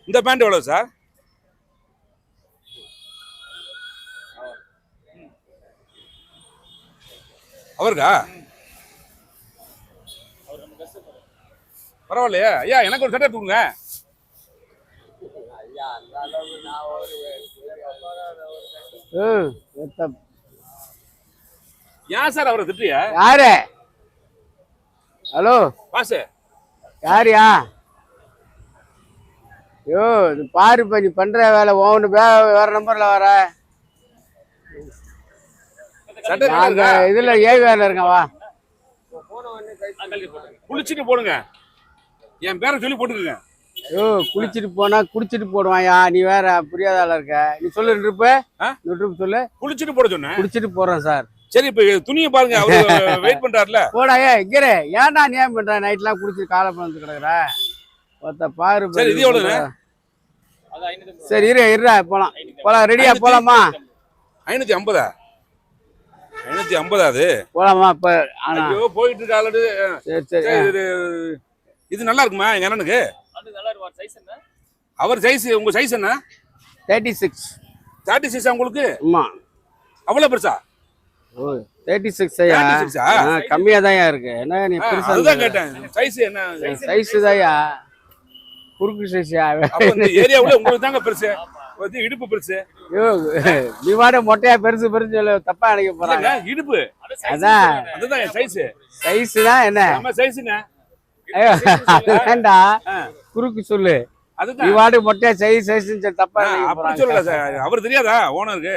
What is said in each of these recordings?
இந்த பேண்ட் எவ்வளவு சார்? அவருக்கா? பரவாயில்லையா ஐயா, எனக்கு ஒரு சட்டை தூக்குங்க. ஏன் சார் அவரை திட்டியா? யாரு? ஹலோ பாசு யாரியா? ஐயோ இது பாருப்பா, நீ பண்ற வேலை ஒன்று வேற நம்பர்ல வர. இதுல ஏவி வேலை இருக்கவா? குளிச்சுட்டு போடுங்க, என் பேரை சொல்லி போட்டுக்குங்க. ஐயோ குளிச்சுட்டு போனா குடிச்சிட்டு போடுவாயா? நீ வேற புரியாத ஆளா இருக்க. நீ சொல்லு ட்ரிப்பு, ட்ரிப் சொல்லு. குளிச்சுட்டு போட சொன்னேன். குடிச்சிட்டு போறேன் சார். சரி, இப்ப துணியை பாருங்க, அவரு வெயிட் பண்றாருல. போடாயே இங்கே. ஏன்டா நீ ஏன் பண்ற? நைட்லாம் குடிச்சிட்டு காலை பண்ணி கிடக்குற. ஒருத்த பாரு. சரி, இது எவ்வளவு? சரி இருடா, போலாம் போலாம். ரெடியா போலாமா? 550. 550 அது போலாமா? இப்ப போயிட்டு இருக்கு ஆல்ரெடி. சரி சரி. இது நல்லா இருக்குமா எங்க அண்ணனுக்கு? அவர் சைஸ், உங்க சைஸ் என்ன? 36. 36 உங்களுக்கு? ஆமா. அவ்வளவு பெருசா? ஓ 36 ஐயா. கம்மியா தான் இருக்கு. என்ன நீ பெருசா? அதுதான் கேட்டேன், சைஸ் என்ன சைஸ் தான்யா, குறுக்கு சைஸ்யா. அப்ப இந்த ஏரியாவுல உங்களுக்கு தாங்க பெருசு, இடுப்பு பெருசு. ஐயோ நீ வாட மொட்டையா பெருசு பெருசு சொல்ல, தப்பா நினைக்க போறாங்க. இடுப்பு அதான் அதுதான் என் சைஸ். சைஸ் தான் என்ன? நம்ம சைஸ்ங்க. ஐயோ வேண்டா, குறுக்கு சொல்லு. அதுதான் நீ வாட மொட்டையா சைஸ் சைஸ் தப்பா நினைக்க அப்படி போறாங்க. சொல்லல சார், அவர் தெரியாதா ஓனருக்கு?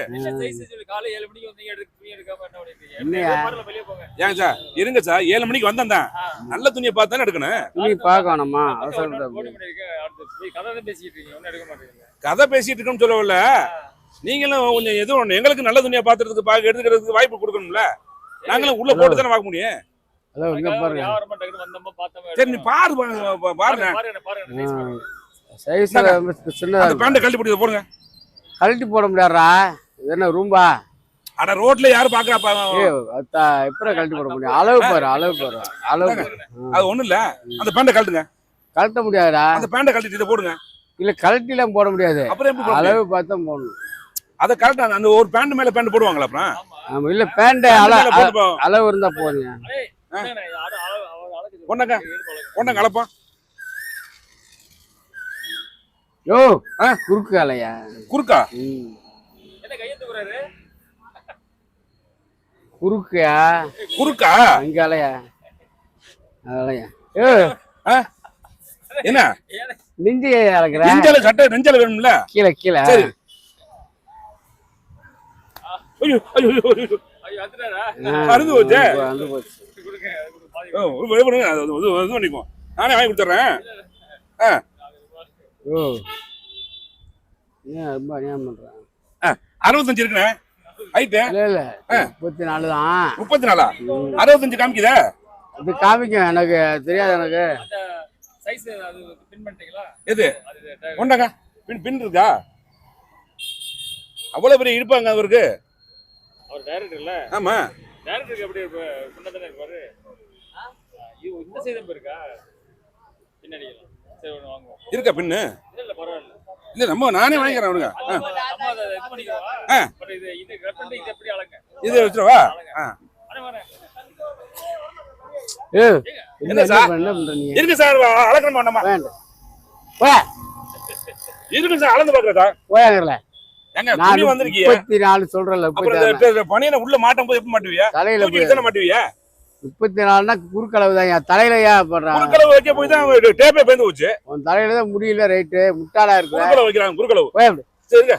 ஏங்க சார் இருங்க சார், 7 மணிக்கு வந்தேன் தான். நல்ல துணியை பார்த்து தானே எடுக்கணும். துணி பார்க்கணுமா? கதை பேசிட்டு இருக்கோம்னு சொல்லவில்ல, நீங்களும் கொஞ்சம் எதுவும் ஒண்ணு எங்களுக்கு நல்ல துணியை பாத்துறதுக்கு எடுக்கிறதுக்கு வாய்ப்பு கொடுக்கணும்ல. நாங்களும் உள்ள போட்டு தானே பார்க்க முடியும். சரி நீ பாரு பாருங்க. சைஸ் சின்னதா. பேண்ட் கழட்டி போட்டு போடுங்க. கழட்டி போட முடியாதா? இது என்ன ரூம்பா? அட ரோட்ல யாரு பாக்குறாப்பா? எப்படி கழட்டி போட முடியும்? அளவு பாரு, அளவு பாரு, அளவு. அது ஒண்ணு இல்ல, அந்த பேண்ட கழட்டுங்க. கழட்ட முடியாதா? அந்த பேண்ட கழட்டிட்டு இதை போடுங்க. இல்ல கழட்டி எல்லாம் போட முடியாது. அப்புறம் எப்படி அளவு பார்த்தா போடணும். அத கரெக்டா அந்த ஒரு பேண்ட் மேல பேண்ட் போடுவாங்களா அப்புறம்? ஆமா, இல்ல பேண்ட் அளவு இருந்தா போதுங்க. ஒண்ணங்க அளப்பா. யோ குறுக்கு அலையா? குறுக்கா? குறுக்கா? குறுக்கா அங்க அலையா? அலையா? என்ன நெஞ்சு அளக்குற? நெஞ்சல சட்டை நெஞ்சல வேணும்ல. கீழே கீழே. சரி. ஐயோ ஐயோ ஐயோ அறுந்து போச்சே. அறுந்து போச்சு. நானே வாங்கி கொடுத்துறேன். ஓ ஏன் ரொம்ப அநியாயம் பண்றேன். 65 இருக்குண்ணே ஹைட்டு. இல்ல இல்ல 34 தான். 34ஆ? 65 காமிக்குதா? இது காமிக்கும், எனக்கு தெரியாது. எனக்கு சைஸ் அது பின் பண்ணிட்டீங்களா? எது ஒண்ணாங்க பின் இருக்கா? அவ்வளவு பெரிய இடுப்பாங்க அவருக்கு. அவர் டைரக்டர் இல்ல? ஆமா, டைரக்டருக்கு எப்படி பின்னதானே இருப்பாரு. இந்த சைடு இருக்கா பின்னாடிலாம்? சரி ஒன்று வாங்குவோம். இருக்கா பின்னு? இல்ல பரவாயில்ல. இல்ல நம்ம நானே வாங்கிக்கிறேன் அவனுங்க. இது எப்படி அழங்க? இது வச்சுருவா. என்ன பண்றீங்க? இருக்கு சார், அளக்கணும் வேண்டாமா? இருக்கு சார், அளந்து பாக்குறதா? போயாங்கல எங்க துணி வந்திருக்கீங்க? 34 சொல்றல. அப்புறம் பணியனை உள்ள மாட்டும் போது எப்ப மாட்டுவியா? தலையில போய் தான மாட்டுவியா? 34னா குறுக்களவு தான். என் தலையிலயா பண்றான்? குறுக்களவு வைக்க போய் தான் டேப்பே பேந்து போச்சு. உன் தலையில தான் முடியல. ரைட்டு, முட்டாளா இருக்கு. குறுக்களவு வைக்கிறாங்க. குறுக்களவு போய் அப்படி. சரிங்க,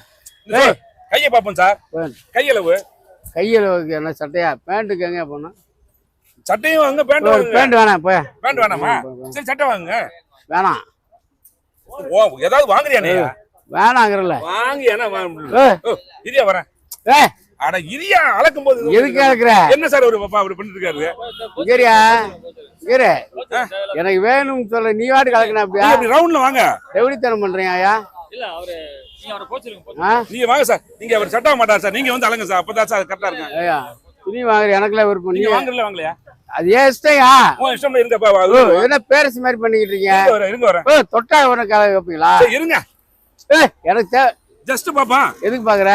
கையை பாப்போம் சார். கையளவு கையளவுக்கு என்ன சட்டையா? பேண்ட்டுக்கு எங்க போனா? சட்டையும் வாங்க, பேண்ட் வாங்க. பேண்ட் வேணாம். போய் பேண்ட் வேணாமா? சரி சட்டை வாங்குங்க. வேணாம். ஓ ஏதாவது வாங்குறியானே? வேணாங்கறல. வாங்கியானா இரியா வரேன். அட இரியா, அளக்கும் போது எதுக்கு அளக்குற? என்ன சார் ஒரு பாப்பா அப்படி பண்ணிட்டு இருக்காரு? இங்கறியா இங்கற எனக்கு வேணும் சொல்ல. நீ வாட்டு கலக்கணும். அப்படியே அப்படி ரவுண்ட்ல வாங்க. எப்படி தரம் பண்றீங்க ஐயா? இல்ல அவரு நீங்க அவரை கோச்சிருங்க. நீங்க வாங்க சார். நீங்க அவர் சட்டை மாட்டார் சார், நீங்க வந்து அலங்க சார். அப்பதான் சார் கரெக்டா இருக்கும். ஐயா துணி வாங்குற எனக்குலாம் விருப்பம். நீங்க வாங்கல வாங்கலையா? அது ஏன் இஷ்டயா? உன் இஷ்டம் இருங்கப்பா. என்ன பேரஸ் மாதிரி பண்ணிக்கிட்டு இருக்கீங்க? இருங்க வரேன். தொட்டா உனக்கு கலக்க வைப்பீங்களா? இருங்க எனக்கு தேவை. ஜஸ்ட் பாப்பா, எதுக்கு பாக்குற?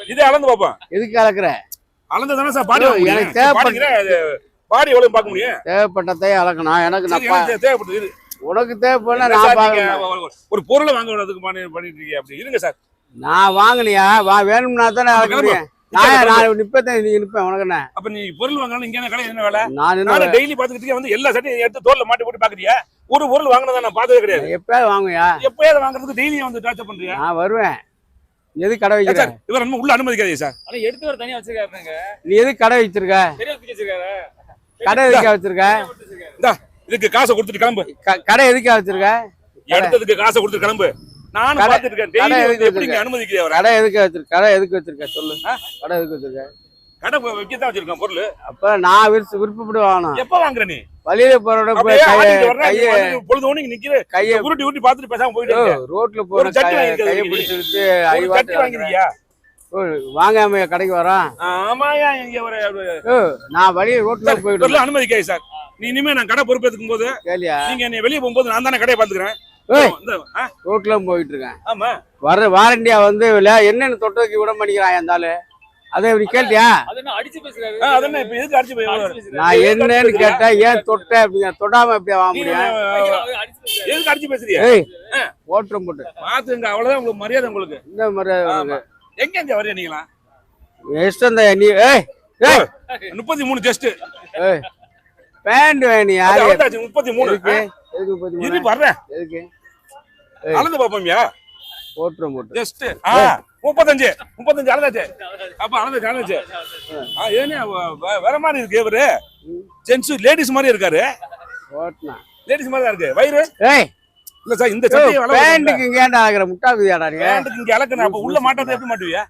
இதே அளந்து பாப்பா. எதுக்கு கலக்குற? அளந்து தானே சார் பாடி ஐயோ, வாங்க முடியும். எனக்கு தேவைப்பட்ட பாடி எவ்வளவு பார்க்க முடியும்? தேவைப்பட்டதை அளக்கணும். எனக்கு சரி, நான் எனக்கு தேவைப்படுது இரு. உனக்கு தேவைப்படல இல்ல நான் சார், பாக்கணும். நீங்க ஒரு பொருளை வாங்குறதுக்கு பண்ணிட்டு இருக்கீங்க அப்படி இருங்க சார். நான் வாங்கினியா வேணும்னா தானே அளக்க கிளம்பு. முடியும். நான் நிப்பேன், நீ நிப்பேன். உனக்கு என்ன? அப்ப நீ பொருள் வாங்கணும் இங்க கடை என்ன வேலை? நான் என்ன நானும் டெய்லி பாத்துக்கிட்டே வந்து எல்லா சட்டையும் எடுத்து தோல்ல மாட்டி போட்டு பாக்குறியா? ஒரு பொருள் வாங்கினதா நான் பார்த்ததே கிடையாது. எப்பயாவது வாங்குவியா? எப்பயாவது வாங்குறதுக்கு டெய்லி வந்து டார்ச்சர் பண்றியா? நான் வருவேன். நீ எதுக்கு கடை வைக்கிற? சார், இவர் நம்ம உள்ள அனுமதிக்காதீங்க சார். ஆனா எடுத்து வர தனியா வச்சிருக்காருங்க. நீ எதுக்கு கடை வச்சிருக்க? பெரிய தூக்கி வச்சிருக்காரு. கடை எதுக்கு வச்சிருக்க? இந்தா இதுக்கு காசை கொடுத்துட்டு கிளம்பு. கடை எதுக்கு வச்சிருக்க? எடுத்ததுக்கு காசை கொடுத்துட்டு கிளம்பு. நானும் கடை- பாத்துட்டு இருக்கேன். கடை டெய்லி எதுக்கு வந்து எப்படி வச்சிருக்க? நீங்க அனுமதிக்கிறீங்க அவரை? கடை எதுக்கு வச்சிருக்க? கடை எதுக்கு வச்சிருக்க சொல்லு. கடை எதுக்கு வச்சிருக்க? கடை வைக்கத்தான் வச்சிருக்கேன் பொருள். அப்ப நான் விருப்பப்பட்டு வாங்கணும். எப்ப வாங்குற நீ? வழியில போறோட அப்படியே ஆட்டிட்டு வர்ற, நீ வந்து பொழுது ஒண்ணு நிக்கிற. கைய உருட்டி உருட்டி பாத்துட்டு பேசாம போயிட்டு இருக்க. ரோட்ல போற ஒரு சட்டி வாங்கிக்கிறது கையை நீ. பிடிச்சிட்டு ஒரு சட்டி வாங்கிருக்கியா? வாங்காம கடைக்கு வரான். ஆமாயா, இங்க ஒரு நான் வழியில ரோட்ல போயிட்டு பொருள் அனுமதிக்காது சார். நீ இனிமே நான் கடை பொறுப்பேற்றுக்கும் போது கேளியா? நீங்க என்னை வெளியே போகும்போது நான் தானே கடையை பாத்துக்கிறேன். ஏய். ஆ, ரோட்ல போயிட்டு இருக்கேன். ஆமா வாரண்டியா வந்து என்னன்னு தொட்டதுக்கு விட மாட்டேங்கிறான் இருந்தாலு. அதை இப்படி கேட்டியா? அது என்ன அடிச்சு பேசுறாரு? அதென்ன இப்ப எதுக்கு அடிச்சு போய் அடிச்சு பேசுறாரு. நான் என்னன்னு கேட்டேன். ஏன் தொட்ட அப்படிங்க? தொடாம எப்படியா வாங்க முடியும்? அடிச்சு பேசுறாரு. எதுக்கு அடிச்சு பேசுறியா? ஏய் ஓட்டுறம் போட்டு பாத்துங்க, அவ்வளவுதான் உங்களுக்கு மரியாதை. உங்களுக்கு இந்த மாதிரி ஆமா. எங்க இங்க வரையா நீங்களா? இஷ்டம் தான் நீ. ஏய் ஏய் 33 ஜஸ்ட் ஏய் பேண்ட் வேணும் யாரு? 33 எதுக்கு? எதுக்கு 33? இரு வர்றேன். எதுக்கு? அளந்து பாப்போம்யா. ஓட்டுறம் போட்டு ஜஸ்ட் 35 அளந்தாச்சு. அப்ப அளந்தாச்சு. ஏன்னா வேற மாதிரி இருக்கு இவரு. ஜென்ஸ் லேடிஸ் மாதிரி இருக்காரு. ஓட்டுனா லேடிஸ் மாதிரி தான் இருக்கு. வயிறு ஏய் இல்ல சார், இந்த சட்டையை பேண்ட்டுக்கு இங்க ஏன்டா ஆகுற? முட்டாக்குதியாடா நீ? பேண்ட்டுக்கு இங்க அளக்கணும். அப்ப உள்ள மாட்டாத எப்படி மாட்டுவியா?